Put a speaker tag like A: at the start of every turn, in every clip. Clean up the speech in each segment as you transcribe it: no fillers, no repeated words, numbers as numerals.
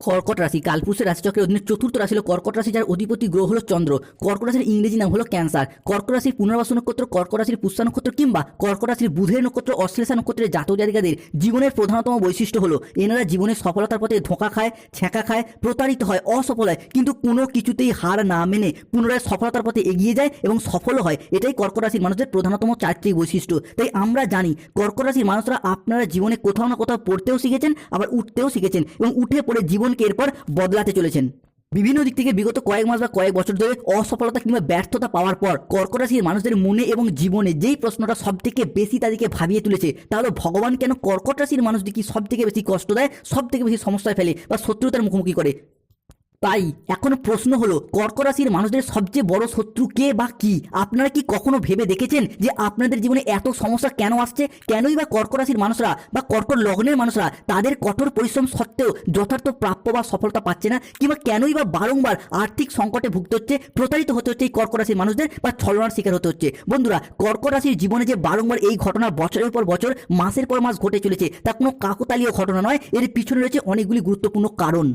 A: কর্কট রাশি কালপুরুষের রাশিচক্রের অধীনে চতুর্থ রাশি হলো কর্কট রাশি, যার অধিপতি গ্রহ হলো চন্দ্র। কর্কট রাশির ইংরেজি নাম হলো ক্যান্সার। কর্কট রাশির পুনর্বাসু নক্ষত্র, কর্কট রাশির পুষ্যা নক্ষত্র কিংবা কর্কট রাশির বুধের নক্ষত্র, অশ্লেষা নক্ষত্রের জাতক জাতিকাদের জীবনের প্রধানতম বৈশিষ্ট্য হলো এনারা জীবনের সফলতার পথে ধোঁকা খায়, ছ্যাঁকা খায়, প্রতারিত হয়, অসফল হয়, কিন্তু কোনো কিছুতেই হার না মেনে পুনরায় সফলতার পথে এগিয়ে যায় এবং সফল হয়। এটাই কর্কট রাশির মানুষদের প্রধানতম চারিত্রিক বৈশিষ্ট্য। তাই আমরা জানি কর্কট রাশির মানুষরা আপনারা জীবনে কোথাও না কোথাও পড়তেও শিখেছেন, আবার উঠতেও শিখেছেন এবং উঠে পড়ে জীবনকে এরপর বদলাতে চলেছেন। বিভিন্ন দিক থেকে বিগত কয়েক মাস বা কয়েক বছর ধরে অসফলতা কিংবা ব্যর্থতা পাওয়ার পর কর্কট রাশির মানুষদের মনে এবং জীবনে যেই প্রশ্নটা সব থেকে বেশি তাদেরকে ভাবিয়ে তুলেছে তা হলো ভগবান কেন কর্কট রাশির মানুষদেরকে সব থেকে বেশি কষ্ট দেয়, সব থেকে বেশি সমস্যায় ফেলে বা শত্রুতার মুখোমুখি করে। তাই এখন প্রশ্ন হলো কর্কট রাশির মানুষদের সবচেয়ে বড় শত্রু কে বা কি? আপনারা কি কখনো ভেবে দেখেছেন যে আপনাদের জীবনে এত সমস্যা কেন আসছে? কেনই বা কর্কট রাশির মানুষরা বা কর্কট লগ্নের মানুষরা তাদের কঠোর পরিশ্রম সত্ত্বেও যথার্থ প্রাপ্য বা সফলতা পাচ্ছে না? কিংবা কেনই বা বারংবার আর্থিক সংকটে ভুগতে হচ্ছে, প্রতারিত হতে হচ্ছে এই কর্কট রাশির মানুষদের বা ছলনার শিকার হতে হচ্ছে? বন্ধুরা, কর্কট রাশির জীবনে যে বারংবার এই ঘটনা বছরের পর বছর, মাসের পর মাস ঘটে চলেছে তা কোনো কাকতালীয় ঘটনা নয়। এর পিছনে রয়েছে অনেকগুলি গুরুত্বপূর্ণ কারণ।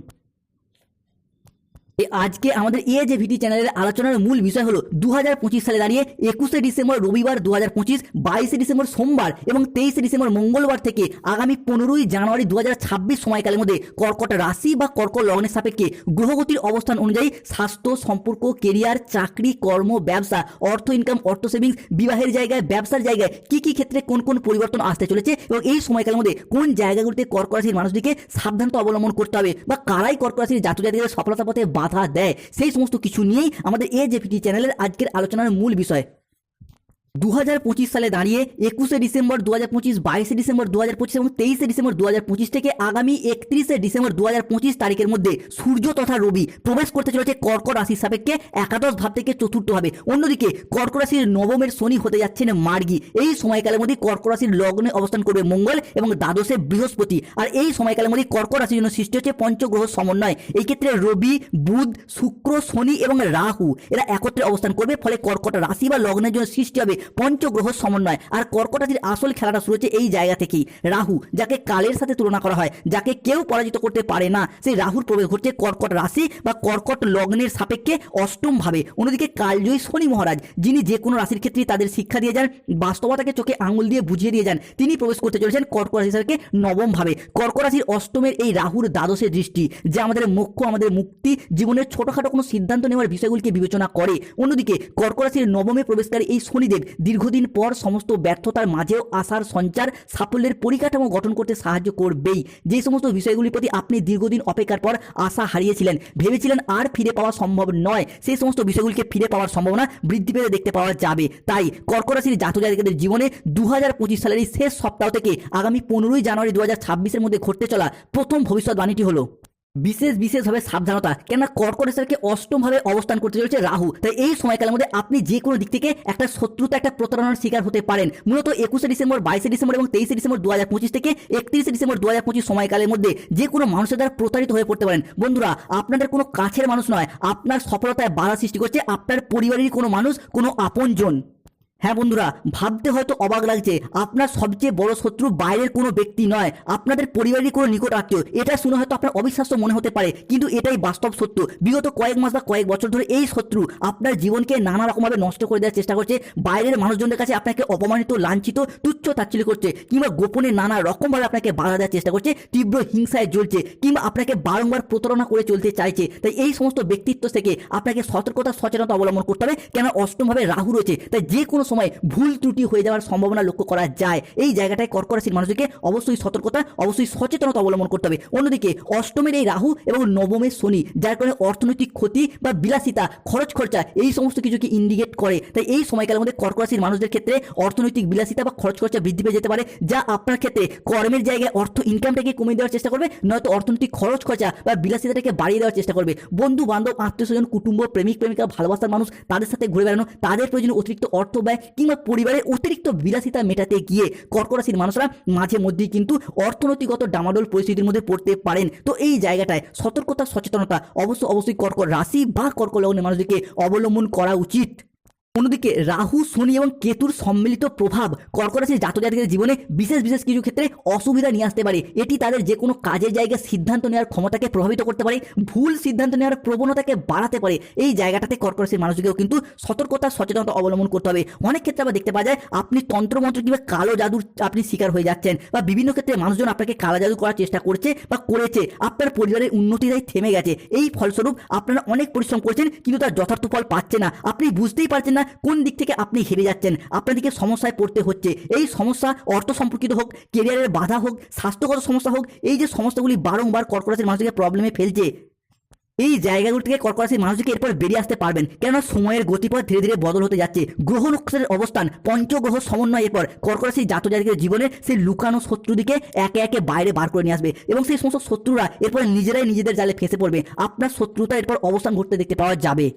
A: আজকে আমাদের ভিটি চ্যানেলের আলোচনার মূল বিষয় হলো 2025 সালে দাঁড়িয়ে 21শে ডিসেম্বর রবিবার 2025, 22শে ডিসেম্বর সোমবার এবং 23শে ডিসেম্বর মঙ্গলবার থেকে আগামী 15ই জানুয়ারি 2026 সময়কালের মধ্যে কর্কট রাশি বা কর্কট লগ্নের সাপেক্ষে গ্রহগতির অবস্থান অনুযায়ী স্বাস্থ্য, সম্পর্ক, কেরিয়ার, চাকরি, কর্ম, ব্যবসা, অর্থ ইনকাম, অর্থ সেভিংস, বিবাহের জায়গায়, ব্যবসার জায়গায় কি কি ক্ষেত্রে কোন কোন পরিবর্তন আসতে চলেছে এবং এই সময়কালের মধ্যে কোন জায়গাগুলিতে কর্কট রাশির মানুষটিকে সাবধানতা অবলম্বন করতে হবে বা কারাই কর্কট রাশির জাতক জাতিকাদের সফলতার পথে বাধা দেয়, সেই সমস্ত কিছু নিয়েই আমাদের ভিটি চ্যানেলের আজকের আলোচনার মূল বিষয়। 2025 সালে দাঁড়িয়ে 21শে ডিসেম্বর 2025, 22শে ডিসেম্বর 2025 এবং 23শে ডিসেম্বর 2025 থেকে আগামী 31শে ডিসেম্বর 2025 তারিখের মধ্যে সূর্য তথা রবি প্রবেশ করতে চলেছে কর্কট রাশির সাপেক্ষে একাদশ ভাব থেকে চতুর্থ ভাবে। অন্যদিকে কর্কট রাশির নবমের শনি হতে যাচ্ছেন মার্গী। এই সময়কালের মধ্যে কর্কট রাশির লগ্নে অবস্থান করবে মঙ্গল এবং দ্বাদশে বৃহস্পতি। আর এই সময়কালের মধ্যে কর্কট রাশির জন্য সৃষ্টি হচ্ছে পঞ্চগ্রহ সমন্বয়। এই ক্ষেত্রে রবি, বুধ, শুক্র, শনি এবং রাহু এরা একত্রে অবস্থান করবে, ফলে কর্কট রাশি বা লগ্নের জন্য সৃষ্টি হবে পঞ্চগ্রহ সমন্বয়। আর কর্কট রাশির আসল খেলাটা শুরু হচ্ছে এই জায়গা থেকেই। রাহু, যাকে কালের সাথে তুলনা করা হয়, যাকে কেউ পরাজিত করতে পারে না, সেই রাহুর প্রবেশ ঘটছে কর্কট রাশি বা কর্কট লগ্নের সাপেক্ষে অষ্টম ভাবে। অন্যদিকে কালজয়ী শনি মহারাজ, যিনি যে কোনো রাশির ক্ষেত্রে তাদের শিক্ষা দিয়ে যান, বাস্তবতাকে চোখে আঙুল দিয়ে বুঝিয়ে দিয়ে যান, তিনি প্রবেশ করতে চলেছেন কর্কট রাশির সাপেক্ষে নবম ভাবে। কর্কট রাশির অষ্টমের এই রাহুর দ্বাদশের দৃষ্টি, যা আমাদের মোক্ষ, আমাদের মুক্তি, জীবনের ছোটখাটো কোনো সিদ্ধান্ত নেওয়ার বিষয়গুলিকে বিবেচনা করে। অন্যদিকে কর্কট রাশির নবমে প্রবেশকারী এই শনিদেব দীর্ঘদিন পর সমস্ত ব্যর্থতার মাঝেও আশার সঞ্চার, সাফল্যের পরিকাঠামো গঠন করতে সাহায্য করবেই। যে সমস্ত বিষয়গুলির প্রতি আপনি দীর্ঘদিন অপেক্ষার পর আশা হারিয়েছিলেন, ভেবেছিলেন আর ফিরে পাওয়া সম্ভব নয়, সেই সমস্ত বিষয়গুলিকে ফিরে পাওয়ার সম্ভাবনা বৃদ্ধি পেতে দেখতে পাওয়া যাবে। তাই কর্কট রাশির জাতক জাতিকাদের জীবনে 2025 সালের এই শেষ সপ্তাহ থেকে আগামী 15ই জানুয়ারি 2026-এর মধ্যে ঘটতে চলা প্রথম ভবিষ্যৎবাণীটি হলো বিশেষভাবে সাবধানতা। কেননা কর্কট রাশিকে অষ্টম ভাবে অবস্থান করতে চলেছে রাহু। তাই এই সময়কালের মধ্যে আপনি যে কোনো দিক থেকে একটা শত্রুতা, একটা প্রতারণার শিকার হতে পারেন। মূলত 21শে ডিসেম্বর, 22শে ডিসেম্বর এবং 23শে ডিসেম্বর 2025 থেকে 31শে ডিসেম্বর 2025 সময়কালের মধ্যে যে কোনো মানুষের দ্বারা প্রতারিত হয়ে পড়তে পারেন। বন্ধুরা, আপনাদের কোনো কাছের মানুষ নয়, আপনার সফলতায় বাধা সৃষ্টি করছে আপনার পরিবারেরই কোনো মানুষ, কোনো আপনজন। হ্যাঁ বন্ধুরা, ভাবতে হয়তো অবাক লাগছে, আপনার সবচেয়ে বড় শত্রু বাইরের কোনো ব্যক্তি নয়, আপনাদের পরিবারেরই কোনো নিকট আত্মীয়। এটা শুনে হয়তো আপনার অবিশ্বাস্য মনে হতে পারে, কিন্তু এটাই বাস্তব সত্য। বিগত কয়েক মাস বা কয়েক বছর ধরে এই শত্রু আপনার জীবনকে নানা রকমভাবে নষ্ট করে দেওয়ার চেষ্টা করছে। বাইরের মানুষজনদের কাছে আপনাকে অপমানিত, লাঞ্ছিত, তুচ্ছ তাচ্ছিল্য করছে, কিংবা গোপনে নানা রকমভাবে আপনাকে বাধা দেওয়ার চেষ্টা করছে, তীব্র হিংসায় জ্বলছে, কিংবা আপনাকে বারংবার প্রতারণা করে চলতে চাইছে। তাই এই সমস্ত ব্যক্তিত্ব থেকে আপনাকে সতর্কতা, সচেতনতা অবলম্বন করতে হবে। কেন অষ্টমভাবে রাহু রয়েছে, তাই যে কোনো সময় ভুল ত্রুটি হয়ে যাওয়ার সম্ভাবনা লক্ষ্য করা যায়। এই জায়গাটায় কর্কট রাশির মানুষদেরকে অবশ্যই সতর্কতা, অবশ্যই সচেতনতা অবলম্বন করতে হবে। অন্যদিকে অষ্টমের এই রাহু এবং নবমের শনি, যার কারণে অর্থনৈতিক ক্ষতি বা বিলাসিতা, খরচ খরচা, এই সমস্ত কিছুকে ইন্ডিকেট করে। তাই এই সময়কালের মধ্যে কর্কট রাশির মানুষদের ক্ষেত্রে অর্থনৈতিক বিলাসিতা বা খরচ খরচা বৃদ্ধি পেয়ে যেতে পারে, যা আপনার ক্ষেত্রে কর্মের জায়গায় অর্থ ইনকামটাকে কমিয়ে দেওয়ার চেষ্টা করবে, নয়তো অর্থনৈতিক খরচ খরচা বা বিলাসিতাটাকে বাড়িয়ে দেওয়ার চেষ্টা করবে। বন্ধু বান্ধব, আত্মীয় স্বজন, কুটুম্ব, প্রেমিক প্রেমিকা, ভালোবাসার মানুষ, তাদের সাথে ঘুরে বেড়ানো, তাদের প্রয়োজনে অতিরিক্ত অর্থ ব্যয় কিংবা পরিবারের অতিরিক্ত বিলাসিতা মেটাতে গিয়ে কর্কট রাশির মানুষরা মাঝে মধ্যেই কিন্তু অর্থনৈতিকগত ডামাডোল পরিস্থিতির মধ্যে পড়তে পারেন। তো এই জায়গাটায় সতর্কতা, সচেতনতা অবশ্যই কর্কট রাশি বা কর্কট লগ্নের মানুষদেরকে অবলম্বন করা উচিত। অন্যদিকে রাহু, শনি এবং কেতুর সম্মিলিত প্রভাব কর্কট রাশির জাতক জাতিকাদের জীবনে বিশেষ বিশেষ কিছু ক্ষেত্রে অসুবিধা নিয়ে আসতে পারে। এটি তাদের যে কোনো কাজের জায়গায় সিদ্ধান্ত নেওয়ার ক্ষমতাকে প্রভাবিত করতে পারে, ভুল সিদ্ধান্ত নেওয়ার প্রবণতাকে বাড়াতে পারে। এই জায়গাটাতে কর্কট রাশির মানুষকেও কিন্তু সতর্কতা সচেতনতা অবলম্বন করতে হবে। অনেক ক্ষেত্রে আবার দেখতে পাওয়া যায় আপনি তন্ত্রমন্ত্র কিংবা কালো জাদুর আপনি শিকার হয়ে যাচ্ছেন, বা বিভিন্ন ক্ষেত্রে মানুষজন আপনাকে কালো জাদু করার চেষ্টা করছে বা করেছে, আপনার পরিবারের উন্নতিটাই থেমে গেছে। এই ফলস্বরূপ আপনারা অনেক পরিশ্রম করছেন কিন্তু তার যথার্থ ফল পাচ্ছে না, আপনি বুঝতেই পারছেন না কোন দিক থেকে আপনি হেরে যাচ্ছেন, আপনাদেরকে সমস্যায় পড়তে হচ্ছে। এই সমস্যা অর্থ সম্পর্কিত হোক, কেরিয়ারের বাধা হোক, স্বাস্থ্যগত সমস্যা হোক, এই যে সমস্যাগুলি বারংবার কর্কট রাশির মানুষকে প্রবলেমে ফেলছে, এই জায়গাগুলো থেকে কর্কট রাশির মানুষকে এরপর বেরিয়ে আসতে পারবেন। কেননা সময়ের গতিপথ ধীরে ধীরে বদল হতে যাচ্ছে। গ্রহ নক্ষত্রের অবস্থান, পঞ্চগ্রহ সমন্বয় এরপর কর্কট রাশির জাতক জাতিকাদের জীবনে সেই লুকানো শত্রুদিকে একে একে বাইরে বার করে নিয়ে আসবে এবং সেই সমস্ত শত্রুরা এরপর নিজেরাই নিজেদের জালে ফেঁসে পড়বে। আপনার শত্রুতা এরপর অবস্থান ঘটতে দেখতে পাওয়া যাবে।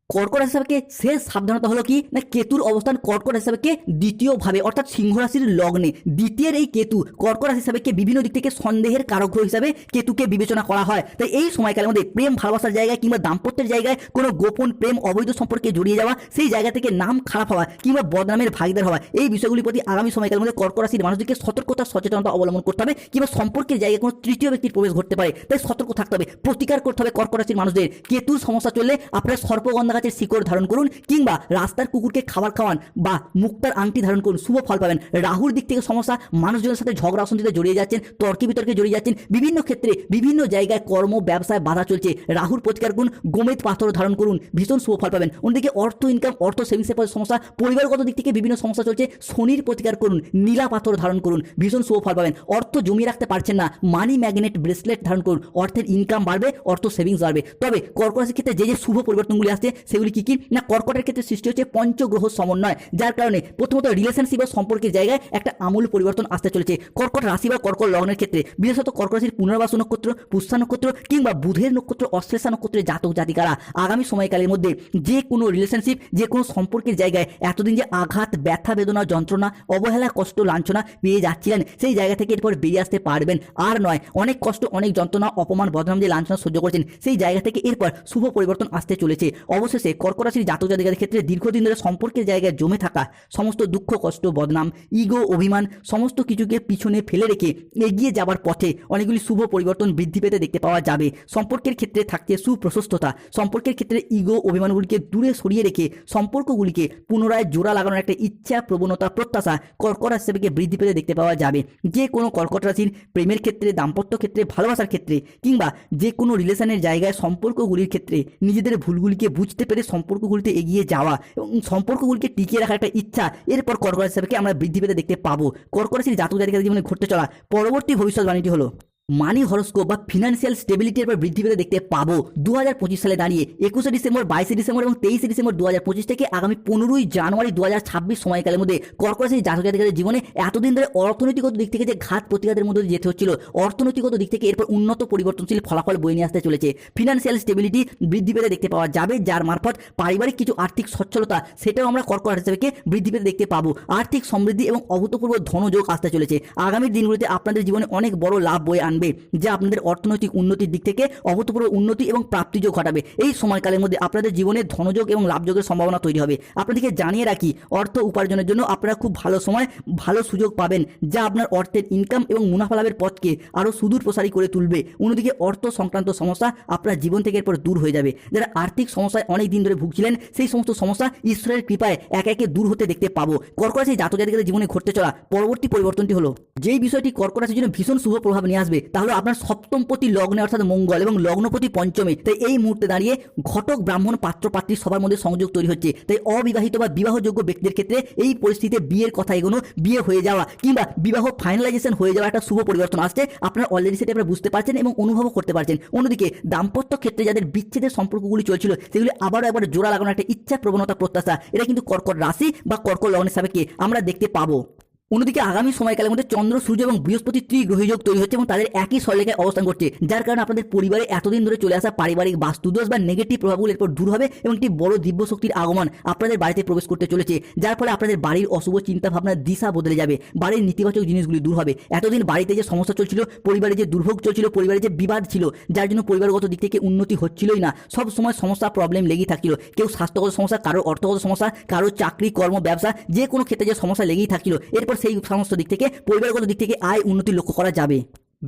A: কর্কট রাশি সাপেক্ষে শেষ সাবধানতা হলো কি না, কেতুর অবস্থান কর্কট রাশি সাপেক্ষে দ্বিতীয় ভাবে অর্থাৎ সিংহ রাশির লগ্নে। দ্বিতীয়ের এই কেতু কর্কট রাশি সাপেক্ষে বিভিন্ন দিক থেকে সন্দেহের কারক গ্রহ হিসাবে কেতুকে বিবেচনা করা হয়। তাই এই সময়কালের মধ্যে প্রেম ভালোবাসার জায়গায় কিংবা দাম্পত্যের জায়গায় কোনো গোপন প্রেম, অবৈধ সম্পর্কে জড়িয়ে যাওয়া, সেই জায়গা থেকে নাম খারাপ হওয়া কিংবা বদনামের ভাগিদার হওয়া, এই বিষয়গুলির প্রতি আগামী সময়কালের মধ্যে কর্কট রাশির মানুষদেরকে সতর্কতা সচেতনতা অবলম্বন করতে হবে। কিংবা সম্পর্কের জায়গায় কোনো তৃতীয় ব্যক্তির প্রবেশ ঘটতে পারে, তাই সতর্ক থাকতে হবে, প্রতিকার করতে হবে কর্কট রাশির মানুষদের। কেতুর সমস্যা চললে আপনারা সর্পগন্ধা গাছের শিকড় ধারণ করুন কিংবা রাস্তার কুকুরকে খাবার খাওয়ান বা মুক্তার আংটি ধারণ করুন, শুভ ফল পাবেন। রাহুর দিক থেকে সমস্যা, মানুষজনের সাথে ঝগড়া অশান্তিতে জড়িয়ে যাচ্ছেন, তর্কে বিতর্কে জড়িয়ে যাচ্ছেন, বিভিন্ন ক্ষেত্রে বিভিন্ন জায়গায় কর্ম ব্যবসায় বাধা চলছে, রাহুর প্রতিকার করুন, গোমেদ পাথর ধারণ করুন, ভীষণ শুভ ফল পাবেন। অন্যদিকে অর্থ ইনকাম, অর্থ সেভিংসের সমস্যা, পরিবারগত দিক থেকে বিভিন্ন সমস্যা চলছে, শনির প্রতিকার করুন, নীলা পাথর ধারণ করুন, ভীষণ শুভ ফল পাবেন। অর্থ জমিয়ে রাখতে পারছেন না, মানি ম্যাগনেট ব্রেসলেট ধারণ করুন, অর্থের ইনকাম বাড়বে, অর্থ সেভিংস বাড়বে। তবে কর্কট রাশির ক্ষেত্রে যে যে শুভ পরিবর্তনগুলি আসছে সেগুলি কি কি না, কর্কটের ক্ষেত্রে সৃষ্টি হচ্ছে পঞ্চগ্রহ সমন্বয়, যার কারণে প্রথমত রিলেশনশিপ বা সম্পর্কের জায়গায় একটা আমূল পরিবর্তন আসতে চলেছে। কর্কট রাশি বা কর্কট লগ্নের ক্ষেত্রে বিশেষত কর্কট রাশির পুনর্বাসু নক্ষত্র, পুষ্যা নক্ষত্র কিংবা বুধের নক্ষত্র, অশ্লেষা নক্ষত্রের জাতক জাতিকারা আগামী সময়কালের মধ্যে যে কোনো রিলেশনশিপ, যে কোনো সম্পর্কের জায়গায় এতদিন যে আঘাত, ব্যথা, বেদনা, যন্ত্রণা, অবহেলা, কষ্ট, লাঞ্ছনা পেয়ে যাচ্ছিলেন, সেই জায়গা থেকে এরপর বেরিয়ে আসতে পারবেন। আর নয়, অনেক কষ্ট, অনেক যন্ত্রণা, অপমান, বদনাম যে লাঞ্ছনা সহ্য করেছেন, সেই জায়গা থেকে এরপর শুভ পরিবর্তন আসতে চলেছে। অবশেষে কর্কট রাশির জাতক জাতিকাদের ক্ষেত্রে দীর্ঘদিন ধরে সম্পর্কের জায়গায় জমে থাকা সমস্ত দুঃখ, কষ্ট, বদনাম, ইগো, অভিমান সমস্ত কিছুকে পিছনে ফেলে রেখে এগিয়ে যাবার পথে অনেকগুলি শুভ পরিবর্তন বৃদ্ধি পেতে দেখতে পাওয়া যাবে। সম্পর্কের ক্ষেত্রে থাকছে সুপ্রশস্ততা, সম্পর্কের ক্ষেত্রে ইগো, অভিমানগুলিকে দূরে সরিয়ে রেখে সম্পর্কগুলিকে পুনরায় জোড়া লাগানোর একটা ইচ্ছা, প্রবণতা, প্রত্যাশা কর্কট রাশি থেকে বৃদ্ধি পেতে দেখতে পাওয়া যাবে। যে কোনো কর্কট রাশির প্রেমের ক্ষেত্রে, দাম্পত্য ক্ষেত্রে, ভালোবাসার ক্ষেত্রে কিংবা যে কোনো রিলেশনের জায়গায় সম্পর্কগুলির ক্ষেত্রে নিজেদের ভুলগুলিকে বুঝতে পেরে সম্পর্কগুলিতে এগিয়ে যাওয়া এবং সম্পর্কগুলিকে টিকিয়ে রাখার একটা ইচ্ছা এরপর কর্কট রাশি থেকে আমরা বৃদ্ধি পেতে দেখতে পাবো। কর্কট রাশির জাতক জাতিকাদের জীবনে ঘটতে চলা পরবর্তী ভবিষ্যৎবাণীটি হলো মানি হরস্কোপ বা ফিনান্সিয়াল স্টেবিলিটির উপর বৃদ্ধি পেতে দেখতে পাবো 2025 সালে দাঁড়িয়ে 21শে ডিসেম্বর, 22শে ডিসেম্বর এবং 23শে ডিসেম্বর 2025 থেকে আগামী 15ই জানুয়ারি 2026 সময়কালের মধ্যে কর্কট রাশির জাতক জাতিকাদের জীবনে এতদিন ধরে অর্থনৈতিকগত দিক থেকে যে ঘাত প্রতিঘাতের মধ্যে যেতে হচ্ছিল, অর্থনৈতিকগত দিক থেকে এরপর উন্নত পরিবর্তনশীল ফলাফল বয়ে নিয়ে আসতে চলেছে। ফিনান্সিয়াল স্টেবিলিটি বৃদ্ধি পেতে দেখতে পাওয়া যাবে, যার মারফত পারিবারিক কিছু আর্থিক সচ্ছলতা সেটাও আমরা কর্কট রাশি থেকে বৃদ্ধি পেতে দেখতে পাবো। আর্থিক সমৃদ্ধি এবং অভূতপূর্ব ধনযোগ আসতে চলেছে। আগামী দিনগুলিতে আপনাদের জীবনে অনেক বড় লাভ বয়ে আনবে, যা আপনাদের অর্থনৈতিক উন্নতির দিক থেকে অভূতপূর্ব উন্নতি এবং প্রাপ্তিযোগ ঘটাবে। এই সময়কালের মধ্যে আপনাদের জীবনে ধনযোগ এবং লাভযোগের সম্ভাবনা তৈরি হবে। আপনাদেরকে জানিয়ে রাখি, অর্থ উপার্জনের জন্য আপনারা খুব ভালো সময়, ভালো সুযোগ পাবেন, যা আপনার অর্থের ইনকাম এবং মুনাফা লাভের পথকে আরও সুদূর প্রসারী করে তুলবে। অন্যদিকে অর্থ সংক্রান্ত সমস্যা আপনার জীবন থেকে এরপর দূর হয়ে যাবে। যারা আর্থিক সমস্যায় অনেক দিন ধরে ভুগছিলেন, সেই সমস্ত সমস্যা ঈশ্বরের কৃপায় একে একে দূর হতে দেখতে পাবো। কর্কট রাশির জাতক জাতিকাদের জীবনে ঘটতে চলা পরবর্তী পরিবর্তনটি হলো, যেই বিষয়টি কর্কট রাশির জন্য ভীষণ শুভ প্রভাব নিয়ে আসবে তা হলো আপনার সপ্তমপতি লগ্নে অর্থাৎ মঙ্গল এবং লগ্নপতি পঞ্চমে। তাই এই মুহূর্তে দাঁড়িয়ে ঘটক ব্রাহ্মণ পাত্র পাত্রী সবার মধ্যে সংযোগ তৈরি হচ্ছে। তাই অবিবাহিত বা বিবাহযোগ্য ব্যক্তিদের ক্ষেত্রে এই পরিস্থিতিতে বিয়ের কথা এগোনো, বিয়ে হয়ে যাওয়া কিংবা বিবাহ ফাইনালাইজেশন হয়ে যাওয়া একটা শুভ পরিবর্তন আসছে। আপনারা অলরেডি সেটা আপনারা বুঝতে পারছেন এবং অনুভবও করতে পারছেন। অন্যদিকে দাম্পত্য ক্ষেত্রে যাদের বিচ্ছেদের সম্পর্কগুলি চলছিল, সেগুলি আবারও একবার জোড়া লাগানোর একটা ইচ্ছা, প্রবণতা, প্রত্যাশা এটা কিন্তু কর্কট রাশি বা কর্কট লগ্নের সাপেক্ষে আমরা দেখতে পাবো। অন্যদিকে আগামী সময়কালের মধ্যে চন্দ্র, সূর্য এবং বৃহস্পতি ত্রিগ্রহী যোগ তৈরি হচ্ছে এবং তাদের একই সরলরেখায় অবস্থান করছে, যার কারণে আপনাদের পরিবারে এতদিন ধরে চলে আসা পারিবারিক বাস্তুদোষ বা নেগেটিভ প্রভাবগুলো এরপর দূর হবে এবং একটি বড় দিব্য শক্তির আগমন আপনাদের বাড়িতে প্রবেশ করতে চলেছে, যার ফলে আপনাদের বাড়ির অশুভ চিন্তা ভাবনার দিশা বদলে যাবে, বাড়ির নেতিবাচক জিনিসগুলি দূর হবে। এতদিন বাড়িতে যে সমস্যা চলছিল, পরিবারে যে দুর্ভোগ চলছিল, পরিবারে যে বিবাদ ছিল, যার জন্য পরিবারগত দিক থেকে উন্নতি হচ্ছিলই না, সব সময় সমস্যা প্রবলেম লেগেই থাকছিল, কেউ স্বাস্থ্যগত সমস্যা, কারোর অর্থগত সমস্যা, কারোর চাকরি কর্ম ব্যবসা, যে কোনো ক্ষেত্রে যে সমস্যা লেগেই থাকছিল, এরপর সেই সমস্ত দিক থেকে পরিবারগত দিক থেকে আয় উন্নতি লক্ষ্য করা যাবে।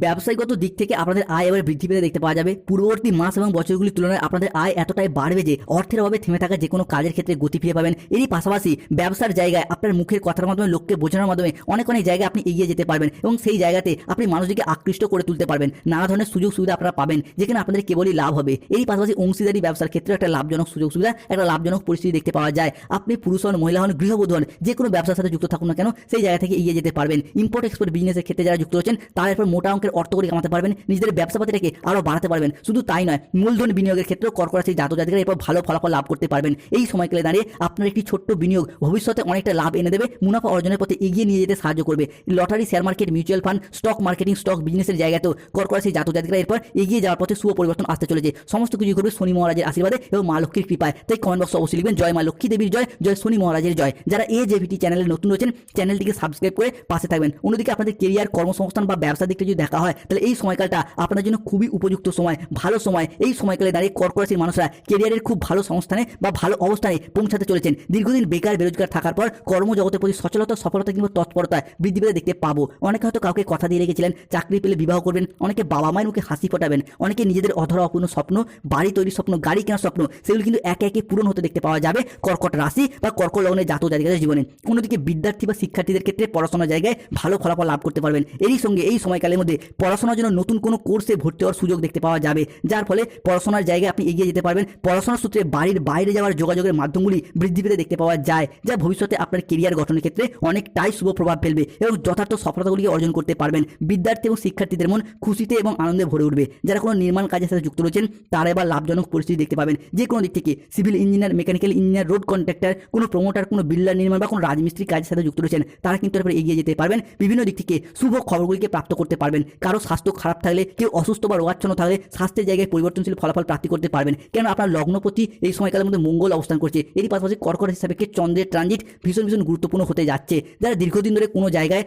A: ব্যবসায়িকগত দিক থেকে আপনাদের আয় এবার বৃদ্ধি পেতে দেখতে পাওয়া যাবে। পূর্ববর্তী মাস এবং বছরগুলির তুলনায় আপনাদের আয় এতটাই বাড়বে যে অর্থের অভাবে থেমে থাকা যে কোনো কাজের ক্ষেত্রে গতি ফিরে পাবেন। এরই পাশাপাশি ব্যবসার জায়গায় আপনার মুখের কথার মাধ্যমে, লোককে বোঝানোর মাধ্যমে অনেক জায়গায় আপনি এগিয়ে যেতে পারবেন এবং সেই জায়গাতে আপনি মানুষদেরকে আকৃষ্ট করে তুলতে পারবেন। নানা ধরনের সুযোগ সুবিধা আপনারা পাবেন, যেখানে আপনাদের কেবলই লাভ হবে। এরই পাশাপাশি অংশীদারি ব্যবসার ক্ষেত্রে একটা লাভজনক সুযোগ সুবিধা, একটা লাভজনক পরিস্থিতি দেখতে পাওয়া যায়। আপনি পুরুষ হন, মহিলা হন, গৃহবধূ হন, যে কোনো ব্যবসার সাথে যুক্ত থাকুন না কেন, সেই জায়গা থেকে এগিয়ে যেতে পারবেন। ইম্পোর্ট এক্সপোর্ট বিজনেসের ক্ষেত্রে যারা যুক্ত হচ্ছেন, তারা এরপর মোটা অঙ্কের অর্থ করে কামাতে পারবেন, নিজেদের ব্যবসাপাতিটাকে আরো বাড়াতে পারবেন। শুধু তাই নয়, মূলধন বিনিয়োগের ক্ষেত্রেও কর্কট রাশির জাতক জাতিকারা এরপর ভালো ফলাফল লাভ করতে পারবেন। এই সময়কালে দাঁড়িয়ে আপনার একটি ছোট্ট বিনিয়োগ ভবিষ্যতে অনেকটা লাভ এনে দেবে, মুনাফা অর্জনের পথে এগিয়ে নিয়ে যেতে সাহায্য করবে। Lottery, share market, mutual fund, stock marketing, stock বিজনেসের জায়গাতেও কর্কট রাশির জাতক জাতিকারা এরপর এগিয়ে যাওয়ার পথে শুভ পরিবর্তন আসতে চলেছে। সমস্ত কিছু করবে শনি মহারাজের আশীর্বাদে এবং মা লক্ষ্মীর কৃপায়। তাই কমেন্ট বক্সে অবশ্যই লিখবেন জয় মা লক্ষ্মী দেবীর জয়, জয় শনি মহারাজের জয়। যারা AJVT চ্যানেলে নতুন রয়েছেন, চ্যানেলটিকে সাবস্ক্রাইব করে পাশে থাকবেন। অন্যদিকে আপনাদের কেরিয়ার, কর্মসংস্থান বা ব্যবসার দিকটা যদি দেখা হয়, তাহলে এই সময়কালটা আপনাদের জন্য খুবই উপযুক্ত সময়, ভালো সময়। এই সময়কালে দাঁড়িয়ে কর্কট রাশির মানুষরা কেরিয়ারের খুব ভালো সংস্থানে বা ভালো অবস্থানে পৌঁছাতে চলেছেন। দীর্ঘদিন বেকার বেরোজগার থাকার পর কর্মজগতের প্রতি সচলতা, সফলতা কিংবা তৎপরতা বৃদ্ধি পেতে দেখতে পাবো। অনেকে হয়তো কাউকে কথা দিয়ে রেখেছিলেন চাকরি পেলে বিবাহ করবেন, অনেকে বাবা মায়ের মুখে হাসি ফোটাবেন, অনেকে নিজেদের অধরা অপূর্ণ স্বপ্ন, বাড়ি তৈরির স্বপ্ন, গাড়ি কেনার স্বপ্ন, সেগুলো কিন্তু একে একে পূরণ হতে দেখতে পাওয়া যাবে কর্কট রাশি বা কর্কট লগ্নের জাতক জাতিকাদের জীবনে। অন্যদিকে বিদ্যার্থী বা শিক্ষার্থীদের ক্ষেত্রে পড়াশোনার জায়গায় ভালো ফলাফল লাভ করতে পারবেন। এরই সঙ্গে এই সময়কালের মধ্যে পড়াশোনার জন্য নতুন কোনো কোর্সে ভর্তি হওয়ার সুযোগ দেখতে পাওয়া যাবে, যার ফলে পড়াশোনার জায়গায় আপনি এগিয়ে যেতে পারবেন। পড়াশোনার সূত্রে বাড়ির বাইরে যাওয়ার যোগাযোগের মাধ্যমগুলি বৃদ্ধি পেতে দেখতে পাওয়া যায়, যা ভবিষ্যতে আপনার কেরিয়ার গঠনের ক্ষেত্রে অনেকটাই শুভ প্রভাব ফেলবে এবং যথার্থ সফলতাগুলিকে অর্জন করতে পারবেন। বিদ্যার্থী এবং শিক্ষার্থীদের মন খুশিতে এবং আনন্দে ভরে উঠবে। যারা কোনো নির্মাণ কাজের সাথে যুক্ত রয়েছেন, তারা এবার লাভজনক পরিস্থিতি দেখতে পাবেন। যে কোনো দিক থেকে civil engineer, mechanical engineer, road contractor, কোনো প্রমোটার, কোনো বিল্ডার নির্মাণ বা কোনো রাজমিস্ত্রি কাজের সাথে যুক্ত রয়েছেন, তারা কিন্তু এরপরে এগিয়ে যেতে পারবেন। বিভিন্ন দিক থেকে শুভ খবরগুলিকে প্রাপ্ত করতে পারবেন। কারো স্বাস্থ্য খারাপ থাকলে, কেউ অসুস্থ বা রোগাচ্ছন্ন থাকলে স্বাস্থ্যের জায়গায় পরিবর্তনশীল ফলাফল প্রাপ্তি করতে পারবেন, কেন আপনার লগ্নপতি এই সময়কালের মধ্যে মঙ্গল অবস্থান করছে। এরই পাশাপাশি কর্কট রাশি সাপেক্ষে চন্দ্রের ট্রানজিট ভীষণ গুরুত্বপূর্ণ হতে যাচ্ছে। যারা দীর্ঘদিন ধরে কোনো জায়গায়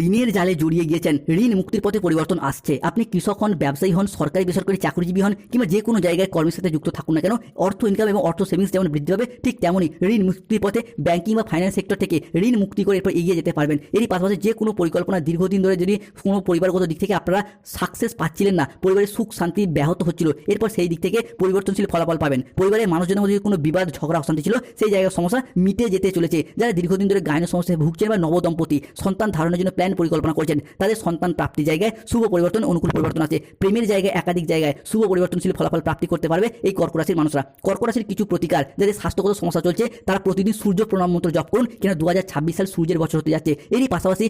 A: ঋণের জালে জড়িয়ে গিয়েছেন, ঋণ মুক্তির পথে পরিবর্তন আসছে। আপনি কৃষক হন, ব্যবসায়ী হন, সরকারি বেসরকারি চাকরিজীবী হন কিংবা যে কোনো জায়গায় কর্মের সাথে যুক্ত থাকুন না কেন, অর্থ ইনকাম এবং অর্থ সেভিংস যেমন বৃদ্ধি পাবে, ঠিক তেমনই ঋণ মুক্তির পথে ব্যাংকিং বা ফাইন্যান্স সেক্টর থেকে ঋণ মুক্তি করে এরপর এগিয়ে যেতে পারবেন। এরই পাশাপাশি যে কোনো পরিকল্পনা দীর্ঘদিন ধরে যদি কোনো পরিবারগত দিক থেকে আপনারা সাকসেস পাচ্ছিলেন না, পরিবারের সুখ শান্তি ব্যাহত হচ্ছিল, এরপর সেই দিক থেকে পরিবর্তনশীল ফলাফল পাবেন। পরিবারের মানুষজনের মধ্যে কোনো বিবাদ, ঝগড়া, অশান্তি ছিল, সেই জায়গার সমস্যা মিটে যেতে চলেছে। যারা দীর্ঘদিন ধরে গায়নের সমস্যায় ভুগছেন বা নবদম্পতি সন্তান ধারণের জন্য প্ল্যান পরিকল্পনা করছেন, তাদের সন্তান প্রাপ্তির জায়গায় শুভ পরিবর্তন, অনুকূল পরিবর্তন আছে। প্রেমের জায়গায় একাধিক জায়গায় শুভ পরিবর্তনশীল ফলাফল প্রাপ্তি করতে পারবে এই কর্কট রাশির মানুষরা। কর্কট রাশির কিছু প্রতিকার, যাদের স্বাস্থ্যগত সমস্যা চলছে, তারা প্রতিদিন সূর্য প্রণাম মন্ত্র জপ করুন, কেন 2026 সাল সূর্যের বছর হতে যাচ্ছে। এরই পাশাপাশি